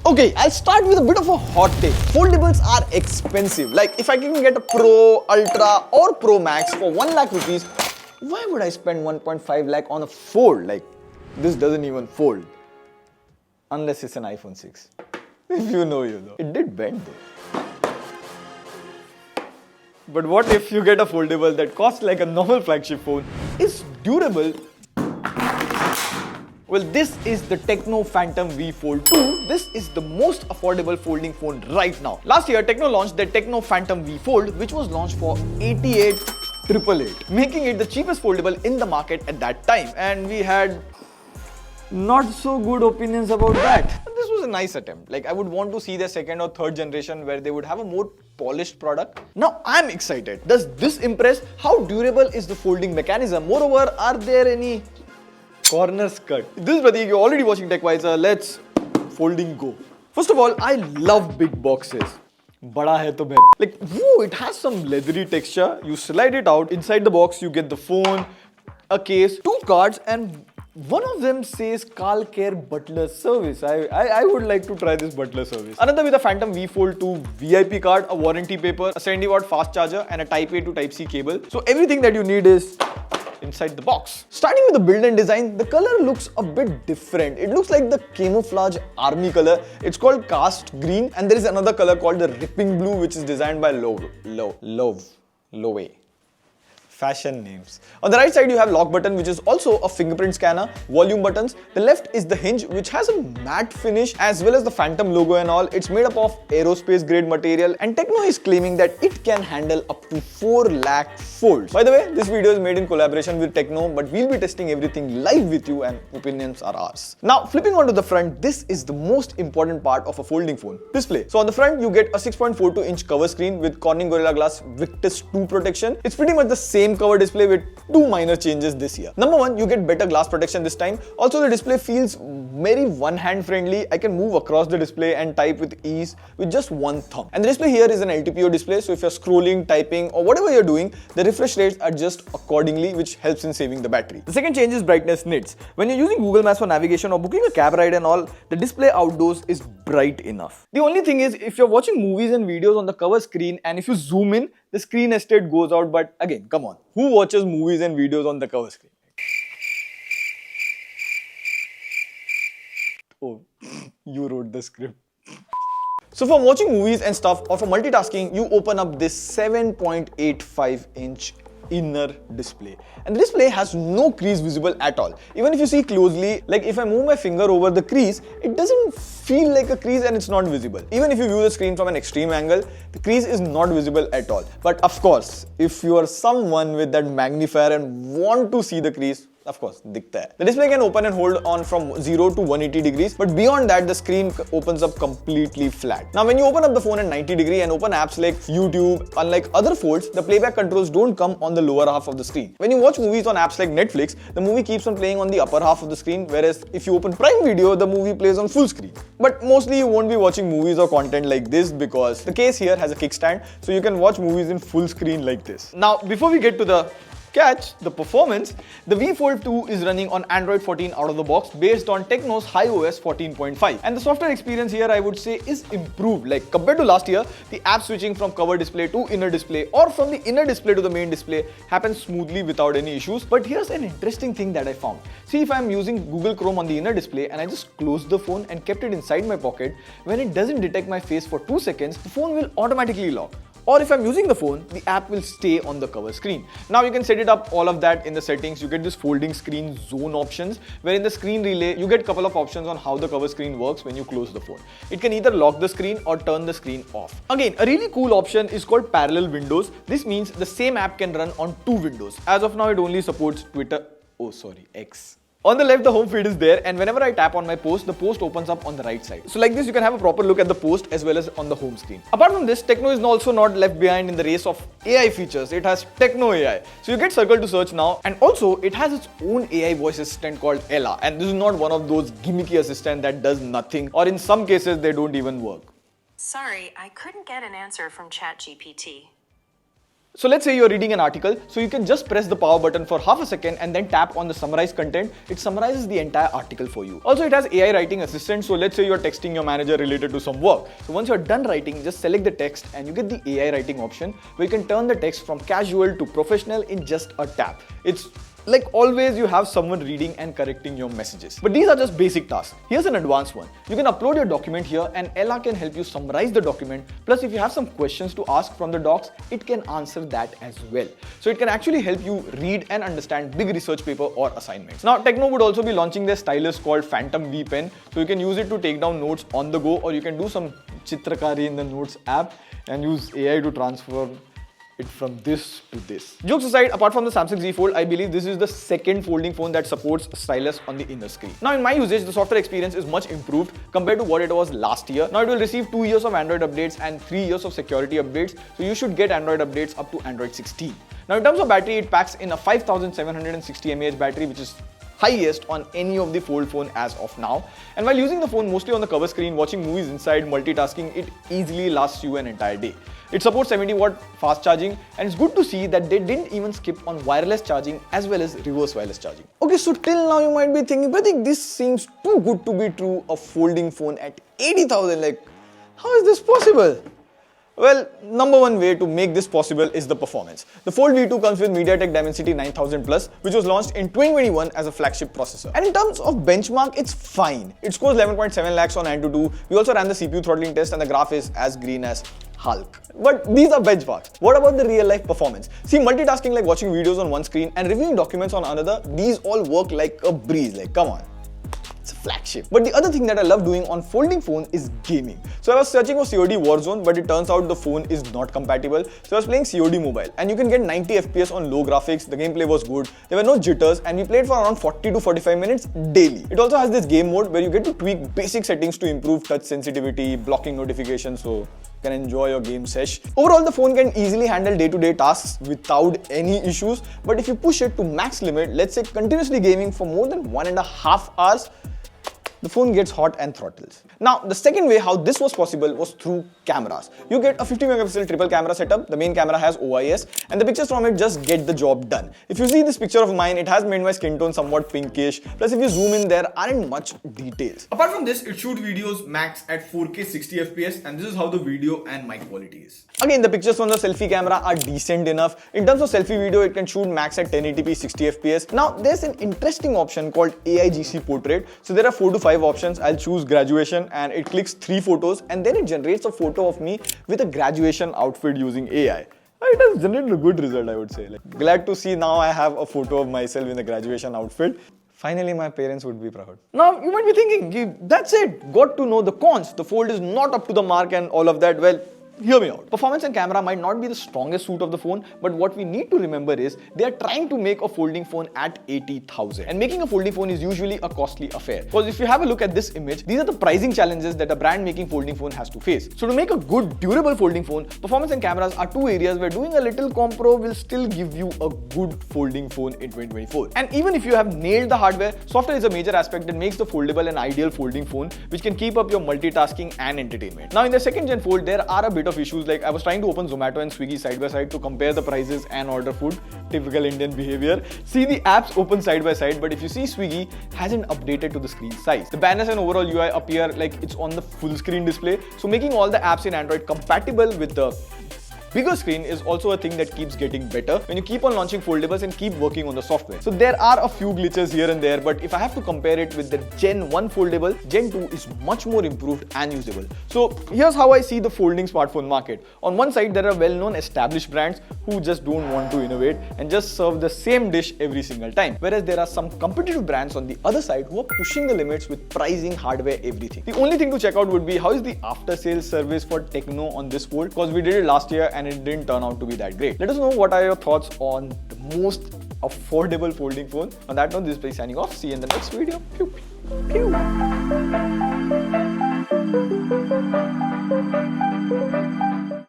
Okay, I'll start with a bit of a hot take. Foldables are expensive. Like if I can get a Pro, Ultra or Pro Max for 1 lakh rupees, why would I spend 1.5 lakh on a fold? Like this doesn't even fold. Unless it's an iPhone 6. If you know, you know. It did bend though. But what if you get a foldable that costs like a normal flagship phone, is durable? Well, this is the Tecno Phantom V Fold 2. This is the most affordable folding phone right now. Last year, Tecno launched the Tecno Phantom V Fold, which was launched for 88,888, making it the cheapest foldable in the market at that time. And we had not so good opinions about that. But this was a nice attempt. Like I would want to see their second or third generation where they would have a more polished product. Now I'm excited. Does this impress? How durable is the folding mechanism? Moreover, are there any corners cut? This is Pratik, you're already watching TechWiser. Let's folding go. First of all, I love big boxes. Bada hai to behtar. Like, woo, it has some leathery texture. You slide it out. Inside the box, you get the phone, a case, 2 cards, and one of them says Car Care Butler Service. I would like to try this butler service. Another with a Phantom V Fold 2 VIP card, a warranty paper, a 70-watt fast charger, and a Type A to Type C cable. So everything that you need is inside the box. Starting with the build and design, the color looks a bit different. It looks like the camouflage army color. It's called cast green, and there is another color called the ripping blue, which is designed by Lowe. Fashion names. On the right side, you have lock button, which is also a fingerprint scanner, volume buttons. The left is the hinge, which has a matte finish, as well as the Phantom logo and all. It's made up of aerospace grade material, and Tecno is claiming that it can handle up to 4 lakh folds. By the way, this video is made in collaboration with Tecno, but we'll be testing everything live with you and opinions are ours. Now, flipping onto the front, this is the most important part of a folding phone, display. So on the front, you get a 6.42-inch cover screen with Corning Gorilla Glass Victus 2 protection. It's pretty much the same cover display with 2 minor changes this year. Number 1, you get better glass protection this time. Also, the display feels very one-hand friendly. I can move across the display and type with ease with just one thumb. And the display here is an LTPO display, so if you're scrolling, typing, or whatever you're doing, the refresh rates adjust accordingly, which helps in saving the battery. The second change is brightness nits. When you're using Google Maps for navigation or booking a cab ride and all, the display outdoors is bright enough. The only thing is, if you're watching movies and videos on the cover screen, and if you zoom in, the screen estate goes out. But again, come on, who watches movies and videos on the cover screen? Oh, you wrote the script. So for watching movies and stuff, or for multitasking, you open up this 7.85-inch inner display, and the display has no crease visible at all. Even if you see closely, like if I move my finger over the crease, it doesn't feel like a crease and it's not visible. Even if you view the screen from an extreme angle, the crease is not visible at all. But of course, if you are someone with that magnifier and want to see the crease, of course, dikhta hai. The display can open and hold on from 0 to 180 degrees, but beyond that, the screen opens up completely flat. Now, when you open up the phone at 90 degree and open apps like YouTube, unlike other folds, the playback controls don't come on the lower half of the screen. When you watch movies on apps like Netflix, the movie keeps on playing on the upper half of the screen, whereas if you open Prime Video, the movie plays on full screen. But mostly you won't be watching movies or content like this because the case here has a kickstand, so you can watch movies in full screen like this. Now, before we get to the catch, the performance, the V Fold 2 is running on Android 14 out of the box based on Tecno's iOS 14.5. And the software experience here, I would say, is improved. Like compared to last year, the app switching from cover display to inner display or from the inner display to the main display happens smoothly without any issues. But here's an interesting thing that I found. See, if I'm using Google Chrome on the inner display and I just closed the phone and kept it inside my pocket, when it doesn't detect my face for 2 seconds, the phone will automatically lock. Or if I'm using the phone, the app will stay on the cover screen. Now you can set it up all of that in the settings. You get this folding screen zone options, where in the screen relay, you get a couple of options on how the cover screen works when you close the phone. It can either lock the screen or turn the screen off. Again, a really cool option is called parallel windows. This means the same app can run on 2 windows. As of now, it only supports X. On the left, the home feed is there, and whenever I tap on my post, the post opens up on the right side. So like this, you can have a proper look at the post as well as on the home screen. Apart from this, Tecno is also not left behind in the race of AI features. It has Tecno AI. So you get Circle to Search now, and also it has its own AI voice assistant called Ella. And this is not one of those gimmicky assistant that does nothing, or in some cases, they don't even work. Sorry, I couldn't get an answer from ChatGPT. So let's say you're reading an article, so you can just press the power button for half a second and then tap on the summarize content. It summarizes the entire article for you. Also, it has AI writing assistant, so let's say you're texting your manager related to some work. So once you're done writing, just select the text and you get the AI writing option where you can turn the text from casual to professional in just a tap. It's like always, you have someone reading and correcting your messages. But these are just basic tasks. Here's an advanced one. You can upload your document here and Ella can help you summarize the document. Plus, if you have some questions to ask from the docs, it can answer that as well. So it can actually help you read and understand big research paper or assignments. Now, Tecno would also be launching their stylus called Phantom V Pen. So you can use it to take down notes on the go, or you can do some chitrakari in the notes app and use AI to transfer it from this to this. Jokes aside, apart from the Samsung Z Fold, I believe this is the second folding phone that supports stylus on the inner screen. Now in my usage, the software experience is much improved compared to what it was last year. Now it will receive 2 years of Android updates and 3 years of security updates, so you should get Android updates up to Android 16. Now in terms of battery, it packs in a 5760 mAh battery, which is highest on any of the Fold phone as of now. And while using the phone mostly on the cover screen, watching movies inside, multitasking, it easily lasts you an entire day. It supports 70-watt fast charging, and it's good to see that they didn't even skip on wireless charging as well as reverse wireless charging. Okay, so till now you might be thinking, but I think this seems too good to be true, a folding phone at 80,000, like how is this possible? Well, number one way to make this possible is the performance. The Fold V2 comes with MediaTek Dimensity 9000 Plus, which was launched in 2021 as a flagship processor. And in terms of benchmark, it's fine. It scores 11.7 lakhs on Antutu. We also ran the CPU throttling test and the graph is as green as Hulk. But these are benchmarks. What about the real life performance? See, multitasking like watching videos on one screen and reviewing documents on another, these all work like a breeze, like come on. It's a flagship. But the other thing that I love doing on folding phone is gaming. So I was searching for COD Warzone, but it turns out the phone is not compatible. So I was playing COD Mobile, and you can get 90 FPS on low graphics. The gameplay was good. There were no jitters, and we played for around 40 to 45 minutes daily. It also has this game mode where you get to tweak basic settings to improve touch sensitivity, blocking notifications, so you can enjoy your game sesh. Overall, the phone can easily handle day-to-day tasks without any issues. But if you push it to max limit, let's say continuously gaming for more than 1.5 hours, the phone gets hot and throttles. Now, the second way how this was possible was through cameras. You get a 50 megapixel triple camera setup. The main camera has OIS, and the pictures from it just get the job done. If you see this picture of mine, it has made my skin tone somewhat pinkish. Plus, if you zoom in, there aren't much details. Apart from this, it shoots videos max at 4K 60 FPS, and this is how the video and mic quality is. Again, the pictures from the selfie camera are decent enough. In terms of selfie video, it can shoot max at 1080p 60 FPS. Now, there's an interesting option called AIGC Portrait. So there are 4 to 5 options. I'll choose graduation, and it clicks 3 photos, and then it generates a photo of me with a graduation outfit using AI. It has generated a good result, I would say. Like, glad to see now I have a photo of myself in a graduation outfit. Finally, my parents would be proud. Now, you might be thinking, that's it, got to know the cons. The Fold is not up to the mark and all of that. Well, hear me out. Performance and camera might not be the strongest suit of the phone, but what we need to remember is they are trying to make a folding phone at 80,000. And making a folding phone is usually a costly affair. Because if you have a look at this image, these are the pricing challenges that a brand making folding phone has to face. So to make a good, durable folding phone, performance and cameras are 2 areas where doing a little compro will still give you a good folding phone in 2024. And even if you have nailed the hardware, software is a major aspect that makes the foldable an ideal folding phone, which can keep up your multitasking and entertainment. Now in the second gen Fold, there are a bit of issues, like I was trying to open Zomato and Swiggy side by side to compare the prices and order food. Typical Indian behavior. See the apps open side by side, but if you see Swiggy hasn't updated to the screen size. The banners and overall UI appear like it's on the full screen display. So making all the apps in Android compatible with the bigger screen is also a thing that keeps getting better when you keep on launching foldables and keep working on the software. So there are a few glitches here and there, but if I have to compare it with the Gen 1 foldable, Gen 2 is much more improved and usable. So here's how I see the folding smartphone market. On one side, there are well-known established brands who just don't want to innovate and just serve the same dish every single time. Whereas there are some competitive brands on the other side who are pushing the limits with pricing, hardware, everything. The only thing to check out would be how is the after-sales service for Tecno on this Fold, because we did it last year and it didn't turn out to be that great. Let us know what are your thoughts on the most affordable folding phone. On that note, this is Play signing off. See you in the next video. Pew, pew, pew.